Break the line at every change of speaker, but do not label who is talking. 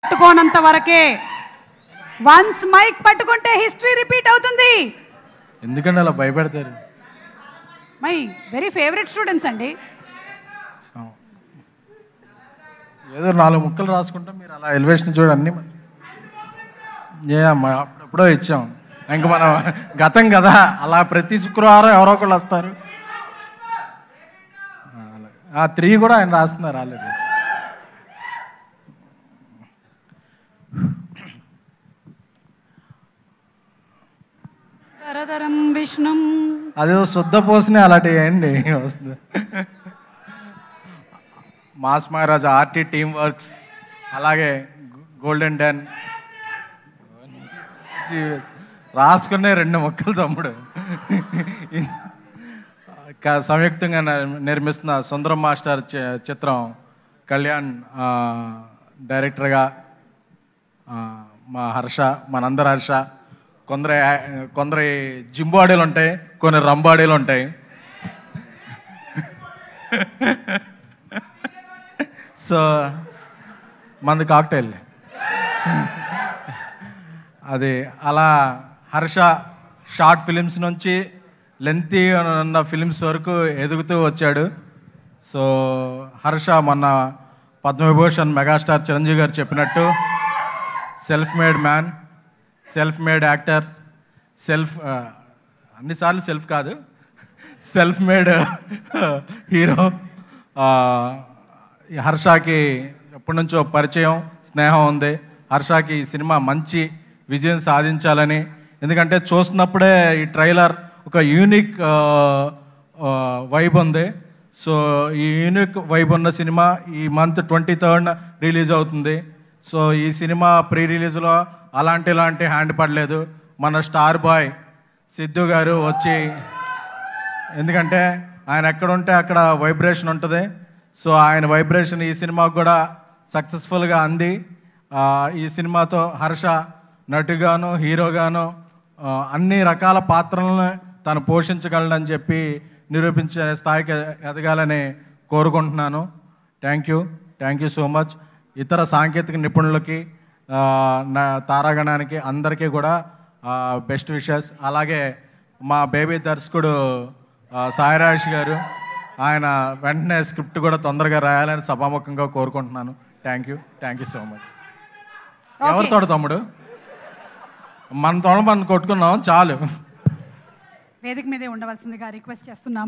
పట్టుకోనంత వరకే. Once mic పట్టుకుంటే history repeat అవుతుంది.
ఎందుకంటే అలా భయపెడతారు?
మై వెరీ ఫేవరెట్ స్టూడెంట్స్ అండి.
ఏదో 4 ముక్కలు రాసుకుంటాం, మీరు అలా ఎలివేషన్ చూడండి. అప్పుడెప్పుడో ఇచ్చాం, ఇంక మనం గతం కదా, అలా ప్రతి శుక్రవారం ఎవరో ఒకళ్ళు వస్తారు. 3 కూడా ఆయన రాస్తున్నారు ఆల్రెడీ.
విష్ణు
అదేదో శుద్ధ పోసినే అలాంటివి ఏంటి వస్తుంది. Mass Maharaj, RT team works, అలాగే గోల్డెన్ డెన్ రాసుకునే 2 ముక్కలు తమ్ముడు. సంయుక్తంగా నిర్మిస్తున్న సుందరం మాస్టర్ చిత్రం కళ్యాణ్ డైరెక్టర్గా మా హర్ష, మనందరి హర్ష. కొందరి జింబాడీలు ఉంటాయి, కొన్ని రంబాడీలు ఉంటాయి. సో మంది కాక్టైల్ అది. అలా హర్ష షార్ట్ ఫిలిమ్స్ నుంచి లెంతీ ఉన్న ఫిలిమ్స్ వరకు ఎదుగుతూ వచ్చాడు. సో హర్ష మొన్న పద్మవిభూషణ్ మెగాస్టార్ చిరంజీవి గారు చెప్పినట్టు self made man, self made actor, అన్నిసార్లు సెల్ఫ్ కాదు, సెల్ఫ్ మేడ్ హీరో. హర్షకి ఎప్పటి నుంచో పరిచయం, స్నేహం ఉంది. హర్షకి ఈ సినిమా మంచి విజయం సాధించాలని, ఎందుకంటే చూస్తున్నప్పుడే ఈ ట్రైలర్ ఒక యూనిక్ వైబ్ ఉంది. సో ఈ యూనిక్ వైబ్ ఉన్న సినిమా ఈ మంత్ 23rd రిలీజ్ అవుతుంది. సో ఈ సినిమా ప్రీ రిలీజ్లో ఇలాంటి హ్యాండ్ పడలేదు. మన స్టార్ బాయ్ సిద్ధు గారు వచ్చి, ఎందుకంటే ఆయన ఎక్కడుంటే అక్కడ వైబ్రేషన్ ఉంటుంది. సో ఆయన వైబ్రేషన్ ఈ సినిమాకు కూడా సక్సెస్ఫుల్గా అంది. ఈ సినిమాతో హర్ష నటుగాను, హీరోగాను అన్ని రకాల పాత్రలను తను పోషించగలడని చెప్పి నిరూపించే స్థాయికి ఎదగాలని కోరుకుంటున్నాను. Thank you so much. ఇతర సాంకేతిక నిపుణులకి, నా తారాగణానికి అందరికీ కూడా బెస్ట్ విషెస్. అలాగే మా బేబీ దర్శకుడు సాయిరాజ్ గారు, ఆయన వెంటనే స్క్రిప్ట్ కూడా తొందరగా రాయాలని సభాముఖంగా కోరుకుంటున్నాను. Thank you so much. ఎవరితో తమ్ముడు, మన తోడ మనం కొట్టుకున్నాం చాలు.
వేదిక మీదే ఉండవలసిందిగా రిక్వెస్ట్ చేస్తున్నాము.